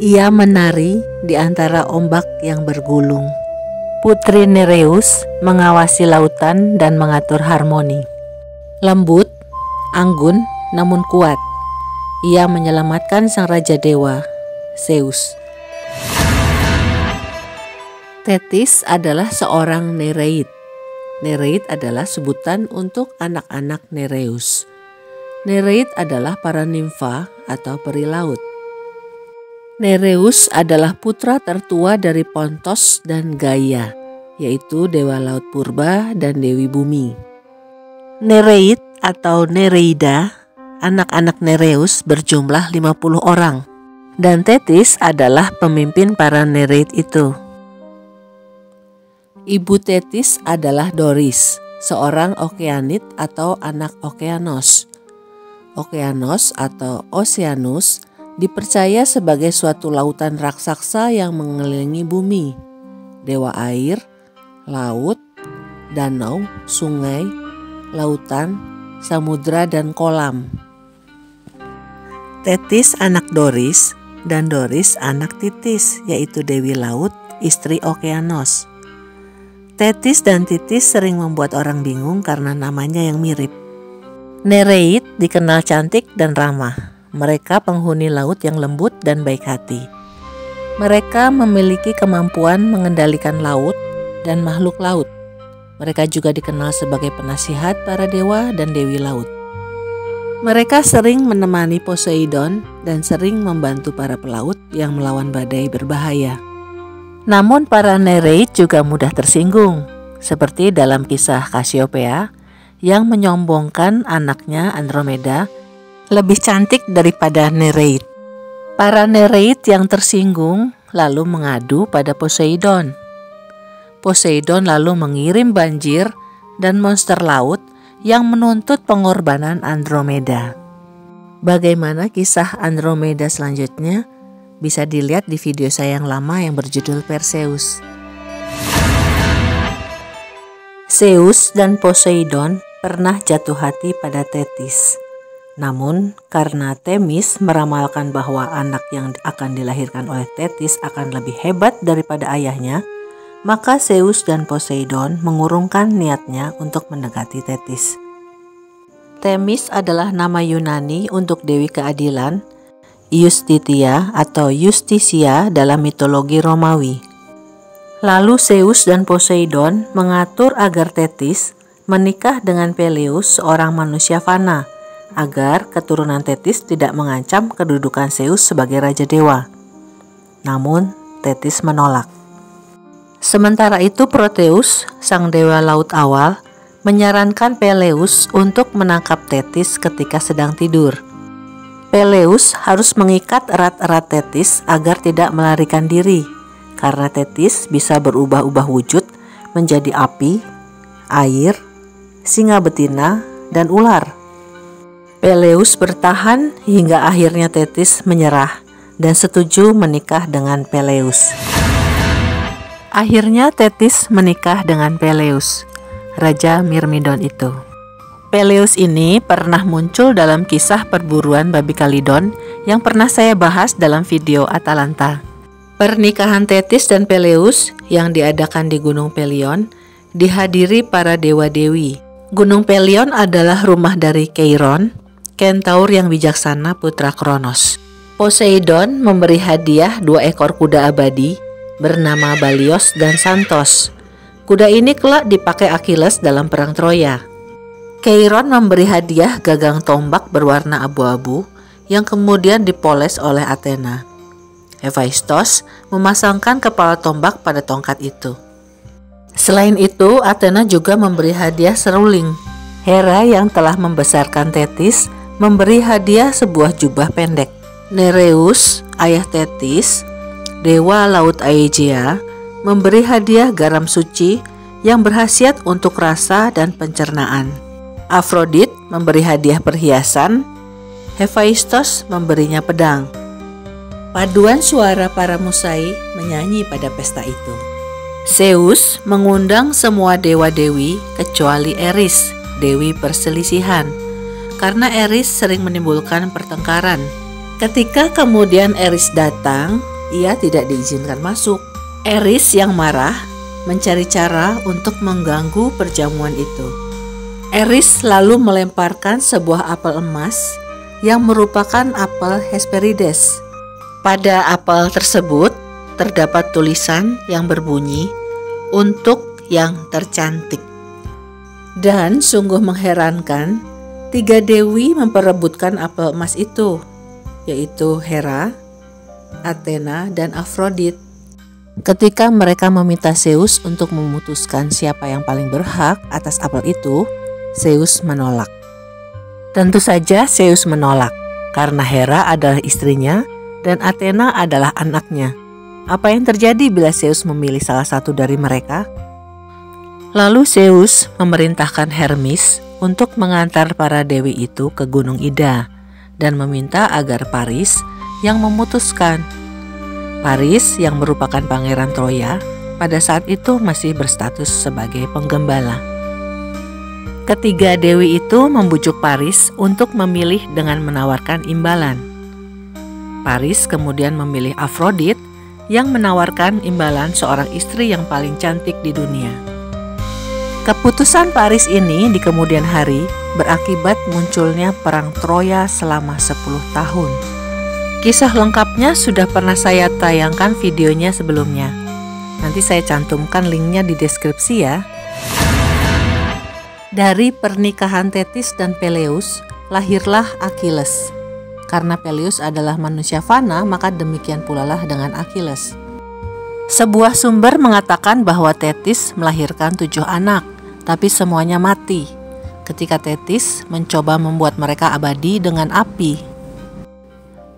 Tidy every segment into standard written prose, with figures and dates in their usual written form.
Ia menari di antara ombak yang bergulung. Putri Nereus mengawasi lautan dan mengatur harmoni. Lembut, anggun, namun kuat. Ia menyelamatkan sang raja dewa, Zeus. Thetis adalah seorang Nereid. Nereid adalah sebutan untuk anak-anak Nereus. Nereid adalah para nimfa atau peri laut. Nereus adalah putra tertua dari Pontos dan Gaia, yaitu dewa laut purba dan dewi bumi. Nereid atau Nereida, anak-anak Nereus berjumlah 50 orang, dan Thetis adalah pemimpin para Nereid itu. Ibu Thetis adalah Doris, seorang Okeanid atau anak Okeanos. Okeanos atau Oceanus dipercaya sebagai suatu lautan raksasa yang mengelilingi bumi. Dewa air, laut, danau, sungai, lautan, samudra, dan kolam. Thetis anak Doris dan Doris anak Titis, yaitu dewi laut, istri Okeanos. Thetis dan Titis sering membuat orang bingung karena namanya yang mirip. Nereid dikenal cantik dan ramah. Mereka penghuni laut yang lembut dan baik hati. Mereka memiliki kemampuan mengendalikan laut dan makhluk laut. Mereka juga dikenal sebagai penasihat para dewa dan dewi laut. Mereka sering menemani Poseidon dan sering membantu para pelaut yang melawan badai berbahaya. Namun para Nereid juga mudah tersinggung, seperti dalam kisah Cassiopeia yang menyombongkan anaknya Andromeda lebih cantik daripada Nereid. Para Nereid yang tersinggung lalu mengadu pada Poseidon. Poseidon lalu mengirim banjir dan monster laut yang menuntut pengorbanan Andromeda. Bagaimana kisah Andromeda selanjutnya bisa dilihat di video saya yang lama yang berjudul Perseus. Zeus dan Poseidon pernah jatuh hati pada Thetis. Namun, karena Themis meramalkan bahwa anak yang akan dilahirkan oleh Thetis akan lebih hebat daripada ayahnya, maka Zeus dan Poseidon mengurungkan niatnya untuk mendekati Thetis. Themis adalah nama Yunani untuk Dewi Keadilan, Iustitia atau Justisia dalam mitologi Romawi. Lalu Zeus dan Poseidon mengatur agar Thetis menikah dengan Peleus, seorang manusia fana, agar keturunan Thetis tidak mengancam kedudukan Zeus sebagai raja dewa. Namun, Thetis menolak. Sementara itu Proteus, sang dewa laut awal, menyarankan Peleus untuk menangkap Thetis ketika sedang tidur. Peleus harus mengikat erat-erat Thetis agar tidak melarikan diri, karena Thetis bisa berubah-ubah wujud menjadi api, air, singa betina, dan ular. Peleus bertahan hingga akhirnya Thetis menyerah dan setuju menikah dengan Peleus. Akhirnya Thetis menikah dengan Peleus, Raja Myrmidon itu. Peleus ini pernah muncul dalam kisah perburuan babi Kalidon yang pernah saya bahas dalam video Atalanta. Pernikahan Thetis dan Peleus yang diadakan di Gunung Pelion dihadiri para dewa-dewi. Gunung Pelion adalah rumah dari Cheiron, kentaur yang bijaksana putra Kronos. Poseidon memberi hadiah 2 ekor kuda abadi bernama Balios dan Santos. Kuda ini kelak dipakai Achilles dalam perang Troya. Cheiron memberi hadiah gagang tombak berwarna abu-abu yang kemudian dipoles oleh Athena. Hephaistos memasangkan kepala tombak pada tongkat itu. Selain itu, Athena juga memberi hadiah seruling. Hera yang telah membesarkan Thetis memberi hadiah sebuah jubah pendek. Nereus, ayah Thetis, dewa laut Aegea, memberi hadiah garam suci yang berkhasiat untuk rasa dan pencernaan. Afrodit memberi hadiah perhiasan, Hephaistos memberinya pedang. Paduan suara para musai menyanyi pada pesta itu. Zeus mengundang semua dewa-dewi kecuali Eris, dewi perselisihan, karena Eris sering menimbulkan pertengkaran. Ketika kemudian Eris datang, ia tidak diizinkan masuk. Eris yang marah mencari cara untuk mengganggu perjamuan itu. Eris lalu melemparkan sebuah apel emas yang merupakan apel Hesperides. Pada apel tersebut terdapat tulisan yang berbunyi, "Untuk yang tercantik." Dan sungguh mengherankan, 3 dewi memperebutkan apel emas itu, yaitu Hera, Athena, dan Afrodit. Ketika mereka meminta Zeus untuk memutuskan siapa yang paling berhak atas apel itu, Zeus menolak. Tentu saja Zeus menolak, karena Hera adalah istrinya dan Athena adalah anaknya. Apa yang terjadi bila Zeus memilih salah satu dari mereka? Lalu Zeus memerintahkan Hermes untuk mengantar para dewi itu ke Gunung Ida dan meminta agar Paris yang memutuskan. Paris yang merupakan pangeran Troya pada saat itu masih berstatus sebagai penggembala. Ketiga dewi itu membujuk Paris untuk memilih dengan menawarkan imbalan. Paris kemudian memilih Afrodit yang menawarkan imbalan seorang istri yang paling cantik di dunia. Keputusan Paris ini di kemudian hari berakibat munculnya perang Troya selama 10 tahun. Kisah lengkapnya sudah pernah saya tayangkan videonya sebelumnya. Nanti saya cantumkan linknya di deskripsi ya. Dari pernikahan Thetis dan Peleus lahirlah Achilles. Karena Peleus adalah manusia fana, maka demikian pula lah dengan Achilles. Sebuah sumber mengatakan bahwa Thetis melahirkan 7 anak, tapi semuanya mati ketika Thetis mencoba membuat mereka abadi dengan api.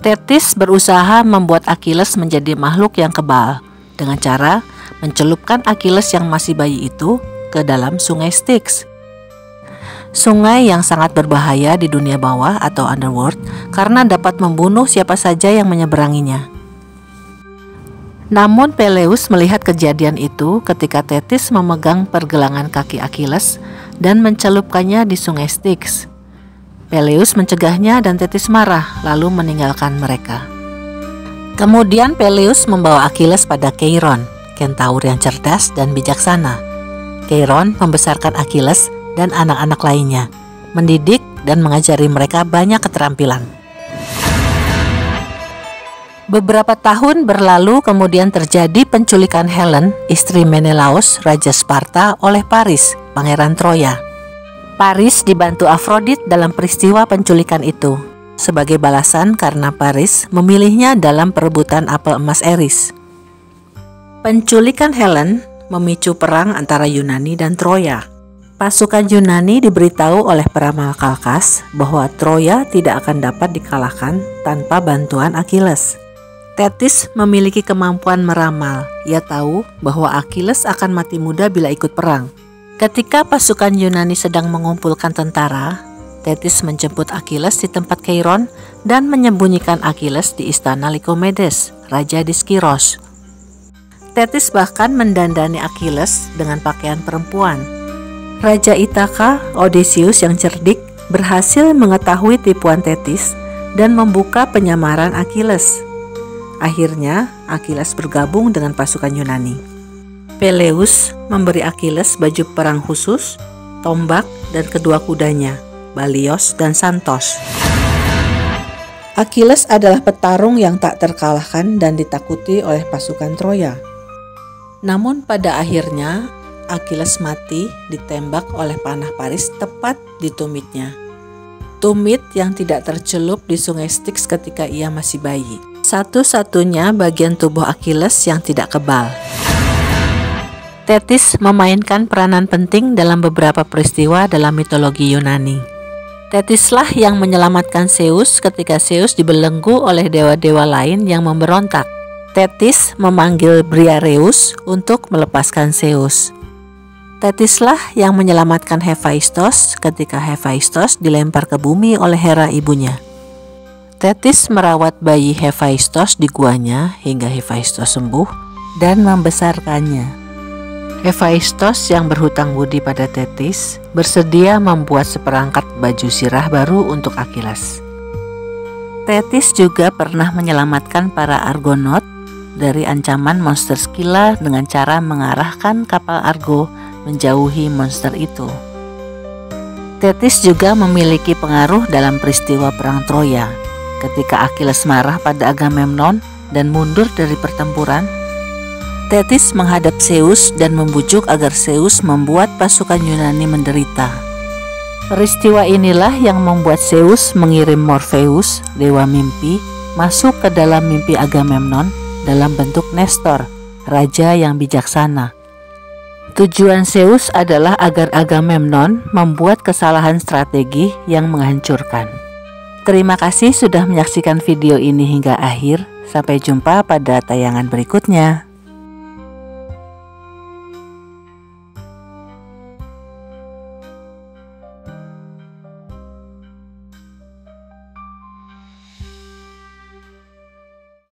Thetis berusaha membuat Achilles menjadi makhluk yang kebal dengan cara mencelupkan Achilles yang masih bayi itu ke dalam sungai Styx. Sungai yang sangat berbahaya di dunia bawah atau underworld karena dapat membunuh siapa saja yang menyeberanginya. Namun Peleus melihat kejadian itu ketika Thetis memegang pergelangan kaki Achilles dan mencelupkannya di sungai Styx. Peleus mencegahnya dan Thetis marah lalu meninggalkan mereka. Kemudian Peleus membawa Achilles pada Cheiron, kentaur yang cerdas dan bijaksana. Cheiron membesarkan Achilles dan anak-anak lainnya, mendidik dan mengajari mereka banyak keterampilan. Beberapa tahun berlalu kemudian terjadi penculikan Helen, istri Menelaos, Raja Sparta oleh Paris, pangeran Troya. Paris dibantu Afrodit dalam peristiwa penculikan itu, sebagai balasan karena Paris memilihnya dalam perebutan apel emas Eris. Penculikan Helen memicu perang antara Yunani dan Troya. Pasukan Yunani diberitahu oleh peramal Kalkas bahwa Troya tidak akan dapat dikalahkan tanpa bantuan Achilles. Thetis memiliki kemampuan meramal. Ia tahu bahwa Achilles akan mati muda bila ikut perang. Ketika pasukan Yunani sedang mengumpulkan tentara, Thetis menjemput Achilles di tempat Cheiron dan menyembunyikan Achilles di istana Lycomedes, raja di Skiros. Thetis bahkan mendandani Achilles dengan pakaian perempuan. Raja Ithaka, Odysseus yang cerdik, berhasil mengetahui tipuan Thetis dan membuka penyamaran Achilles. Akhirnya, Achilles bergabung dengan pasukan Yunani. Peleus memberi Achilles baju perang khusus, tombak, dan kedua kudanya, Balios dan Santos. Achilles adalah petarung yang tak terkalahkan dan ditakuti oleh pasukan Troya. Namun pada akhirnya, Achilles mati ditembak oleh panah Paris tepat di tumitnya. Tumit yang tidak tercelup di sungai Styx ketika ia masih bayi. Satu-satunya bagian tubuh Achilles yang tidak kebal. Thetis memainkan peranan penting dalam beberapa peristiwa dalam mitologi Yunani. Thetislah yang menyelamatkan Zeus ketika Zeus dibelenggu oleh dewa-dewa lain yang memberontak. Thetis memanggil Briareus untuk melepaskan Zeus. Thetislah yang menyelamatkan Hephaistos ketika Hephaistos dilempar ke bumi oleh Hera ibunya. Thetis merawat bayi Hephaistos di guanya hingga Hephaistos sembuh dan membesarkannya. Hephaistos yang berhutang budi pada Thetis bersedia membuat seperangkat baju sirah baru untuk Achilles. Thetis juga pernah menyelamatkan para Argonaut dari ancaman monster Scylla dengan cara mengarahkan kapal Argo menjauhi monster itu. Thetis juga memiliki pengaruh dalam peristiwa perang Troya. Ketika Achilles marah pada Agamemnon dan mundur dari pertempuran, Thetis menghadap Zeus dan membujuk agar Zeus membuat pasukan Yunani menderita. Peristiwa inilah yang membuat Zeus mengirim Morpheus, dewa mimpi, masuk ke dalam mimpi Agamemnon dalam bentuk Nestor, raja yang bijaksana. Tujuan Zeus adalah agar Agamemnon membuat kesalahan strategi yang menghancurkan. Terima kasih sudah menyaksikan video ini hingga akhir. Sampai jumpa pada tayangan berikutnya.